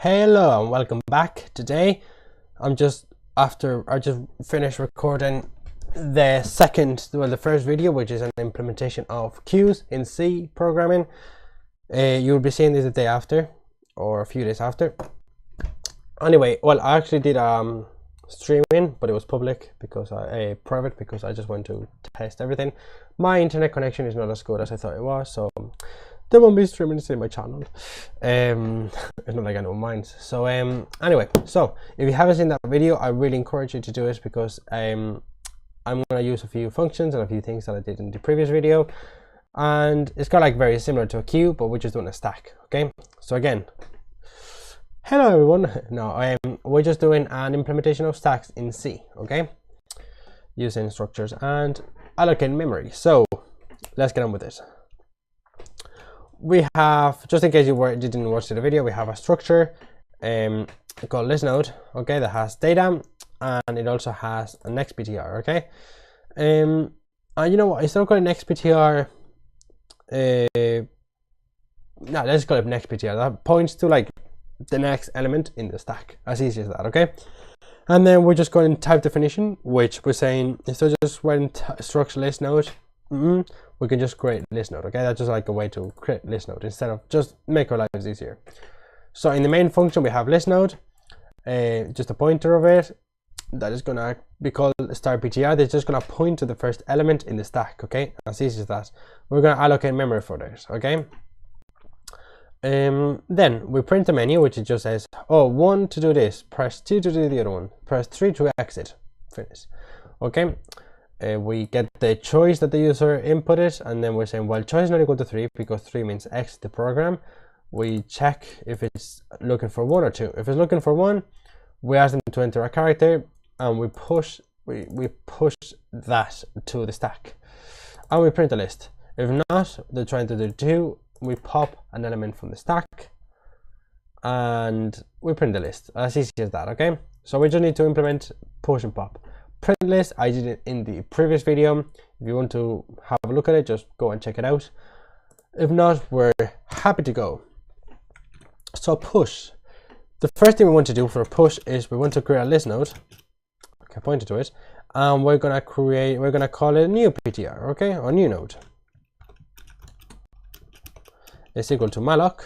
Hello and welcome back. Today I just finished recording the first video, which is an implementation of queues in C programming. You'll be seeing this a day after or a few days after. Anyway, well, I actually did streaming, but it was public because private because I just want to test everything. My internet connection is not as good as I thought it was, so there won't be streaming in my channel. It's not like I don't mind. So anyway, so if you haven't seen that video, I really encourage you to do it because I'm gonna use a few functions and a few things that I did in the previous video, and it's kind of like very similar to a queue, but we're just doing a stack. Okay, so again, hello everyone. No, we're just doing an implementation of stacks in C. Okay, using structures and allocating memory. So let's get on with it. We have, just in case you didn't watch the video, we have a structure called list node, okay, that has data, and it also has an xptr, okay. And you know what, instead of calling xptr, no, let's call it xptr. That points to like the next element in the stack, as easy as that, okay. And then we're just going type definition, which we're saying instead of just writing structure list node, we can just create list node, okay. That's just like a way to create list node instead of just make our lives easier. So in the main function we have list node, just a pointer of it that is gonna be called start ptr. That's just gonna point to the first element in the stack, okay. As easy as that. We're gonna allocate memory for this, okay. Then we print the menu, which it just says, oh, 1 to do this, press 2 to do the other one, press 3 to exit, finish, okay. We get the choice that the user inputted, and then we're saying, well, choice is not equal to 3 because 3 means exit the program. We check if it's looking for 1 or 2. If it's looking for 1, we ask them to enter a character, and we push that to the stack, and we print a list. If not, they're trying to do 2, we pop an element from the stack, and we print the list. As easy as that, okay? So we just need to implement push and pop. Print list, I did it in the previous video. If you want to have a look at it, just go and check it out. If not, we're happy to go. So push. The first thing we want to do for a push is we want to create a list node. Okay, point it to it, and we're gonna call it a new ptr, okay, or new node. It's equal to malloc.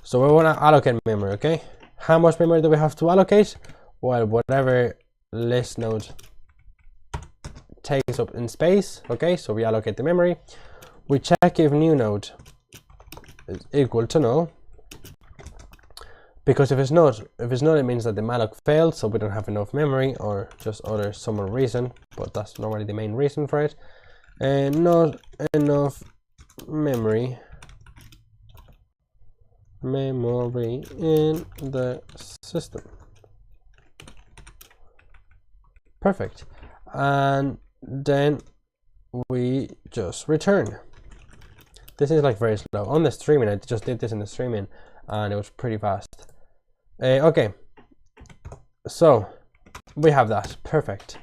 So we want to allocate memory, okay. How much memory do we have to allocate? Well, whatever list node takes up in space, okay. So we allocate the memory. We check if new node is equal to null, because if it's not, it means that the malloc failed, so we don't have enough memory, or just some other reason, but that's normally the main reason for it. And not enough memory in the system. Perfect. And then we just return. This is like very slow on the streaming. I just did this in the streaming and it was pretty fast. Okay, so we have that. Perfect.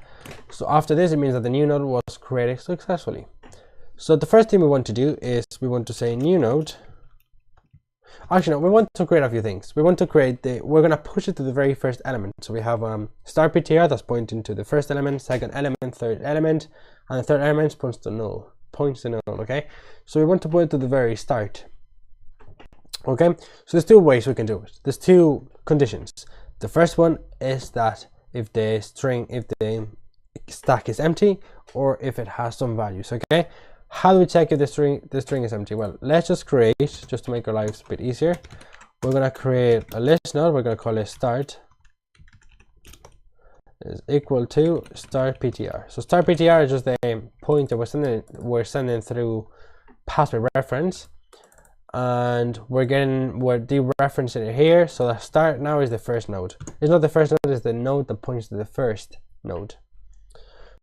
So after this, it means that the new node was created successfully. So the first thing we want to do is we want to say new node. Actually, no, we want to create a few things. We want to create we're going to push it to the very first element. So we have start ptr that's pointing to the first element, second element, third element, and the third element points to null, okay? So we want to point to the very start. Okay, so there's two ways we can do it. There's two conditions. The first one is that if the stack is empty, or if it has some values, okay? How do we check if the string is empty? Well, let's just create, just to make our lives a bit easier, we're gonna create a list node. We're gonna call it start is equal to start ptr. So start ptr is just the pointer we're sending through password reference, and we're dereferencing it here. So the start now is the first node. It's not the first node, it's the node that points to the first node.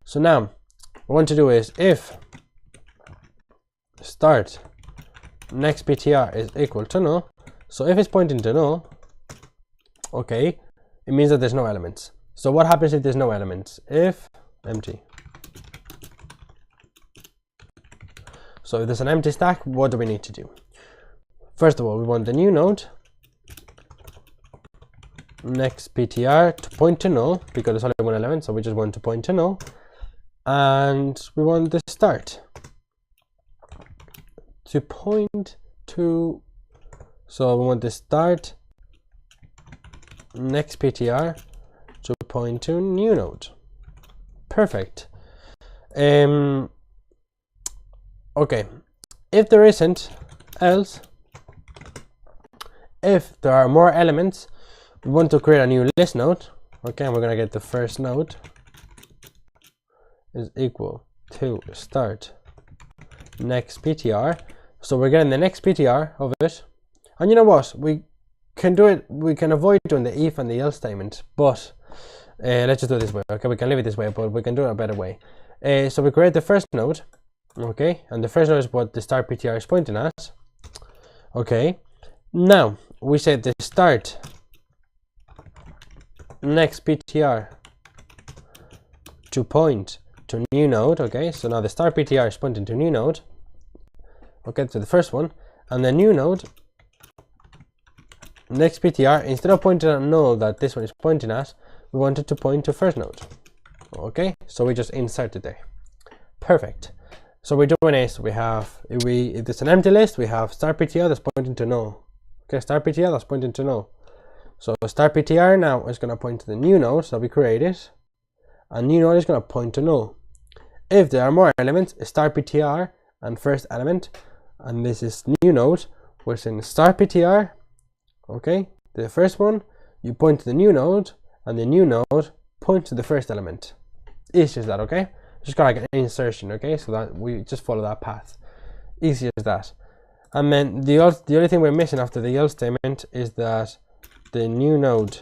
So now what we want to do is if start next ptr is equal to null. So if it's pointing to null, okay, it means that there's no elements. So what happens if there's no elements? If empty. So if there's an empty stack, what do we need to do? First of all, we want the new node next ptr to point to null, because there's only one element, so we just want to point to null, and we want the start to point to, so we want the start next ptr to point to new node. Perfect. Okay, if there isn't else, if there are more elements, we want to create a new list node. Okay, and we're gonna get the first node is equal to start next ptr. So we're getting the next ptr of it, and you know what, we can do it, we can avoid doing the if and the else statement, but let's just do it this way. Okay, we can leave it this way, but we can do it a better way. So we create the first node, okay, and the first node is what the start ptr is pointing at. Okay, now we say the start next ptr to point to new node. Okay, so now the start ptr is pointing to new node, okay, to the first one, and the new node next ptr, instead of pointing at null that this one is pointing at, we want it to point to first node. Okay, so we just insert it there. Perfect. So we're doing is we have, if it's an empty list, we have start ptr that's pointing to null. Okay, start ptr that's pointing to null. So start ptr now is going to point to the new node that we created, and new node is going to point to null. If there are more elements, start ptr and first element, and this is new node, we're saying start ptr. Okay, the first one, you point to the new node, and the new node points to the first element. Easy as that. Okay, just got like an insertion. Okay, so that we just follow that path. Easy as that. And then the only thing we're missing after the else statement is that the new node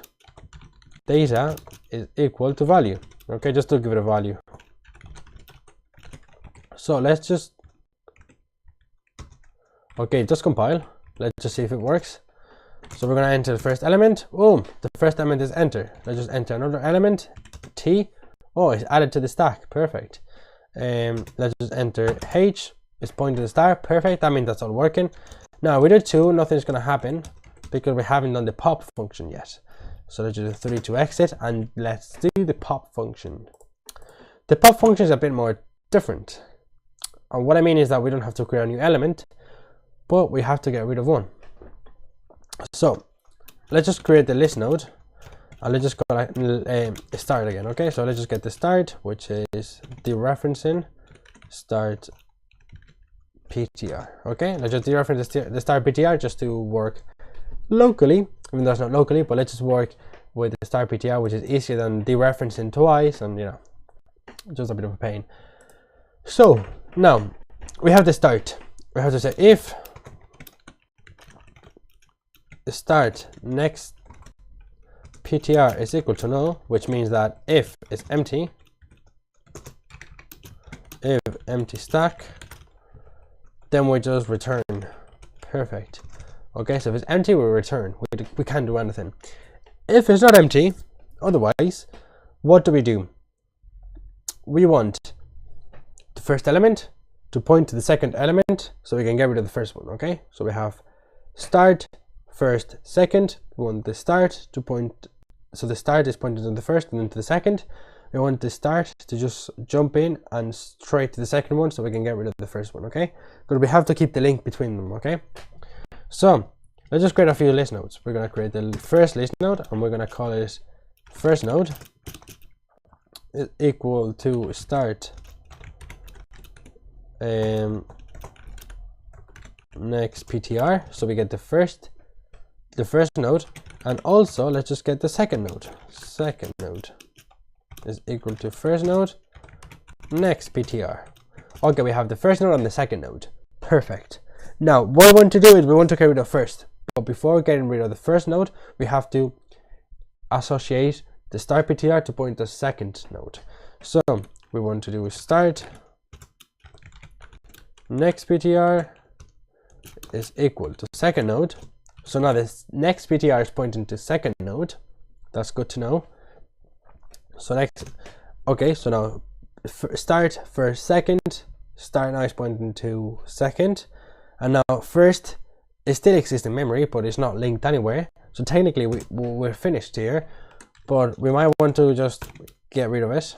data is equal to value. Okay, just to give it a value. So let's just, okay, just compile. Let's just see if it works. So we're going to enter the first element. Boom, the first element is enter. Let's just enter another element, t. Oh, it's added to the stack. Perfect. Let's just enter h. It's pointing to the start. Perfect. That means that's all working. Now we do 2, nothing's going to happen because we haven't done the pop function yet. So let's do 3 to exit, and let's do the pop function. The pop function is a bit more different. And what I mean is that we don't have to create a new element, but we have to get rid of one. So let's just create the list node, and let's just go start again. Okay, so let's just get the start, which is dereferencing start ptr. Okay, let's just dereference the start ptr just to work locally, even though it's not locally, but let's just work with the start ptr, which is easier than dereferencing twice, and you know, just a bit of a pain. So now we have the start. We have to say if the start next ptr is equal to null, which means that if it's empty, if empty stack, then we just return. Perfect. Okay, so if it's empty, we return. We can't do anything. If it's not empty, otherwise, what do? We want the first element to point to the second element, so we can get rid of the first one. Okay, so we have start first second. We want the start to point, so the start is pointed to the first and then to the second. We want the start to just jump in and straight to the second one, so we can get rid of the first one. Okay, because we have to keep the link between them. Okay, so let's just create a few list nodes. We're going to create the first list node, and we're going to call it first node is equal to start next ptr, so we get the first node, and also let's just get the second node. Second node is equal to first node next ptr. Okay, we have the first node and the second node. Perfect. Now what we want to do is we want to get rid of first, but before getting rid of the first node, we have to associate the start ptr to point to the second node. So we want to do start next ptr is equal to second node. So now this next ptr is pointing to second node. That's good to know. So next, okay, so now start first second, start now is pointing to second, and now first it still exists in memory, but it's not linked anywhere. So technically we're finished here, but we might want to just get rid of it.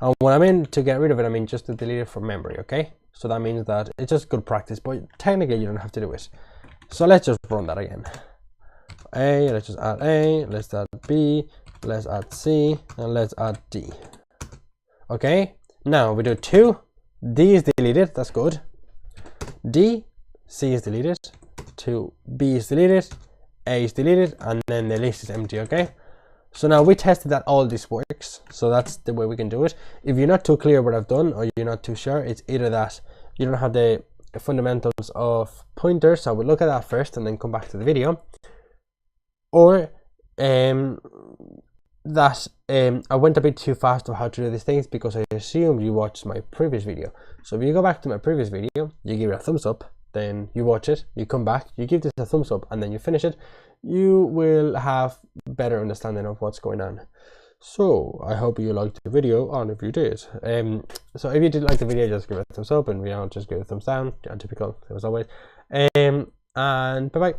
And when I mean to get rid of it, I mean just to delete it from memory, okay? So that means that it's just good practice, but technically you don't have to do it. So let's just run that again. A, let's just add A, let's add B, let's add C, and let's add D. Okay, now we do 2, D is deleted, that's good. D, C is deleted, 2, B is deleted, A is deleted, and then the list is empty, okay? So now we tested that all this works, so that's the way we can do it. If you're not too clear what I've done, or you're not too sure, it's either that you don't have the fundamentals of pointers, so we'll look at that first and then come back to the video, or that I went a bit too fast of how to do these things because I assumed you watched my previous video. So if you go back to my previous video, you give it a thumbs up, then you watch it, you come back, you give this a thumbs up, and then you finish it, you will have better understanding of what's going on. So I hope you liked the video, and if you did, so if you did like the video, just give it a thumbs up, and if you don't, just give it a thumbs down, typical as always. And bye bye.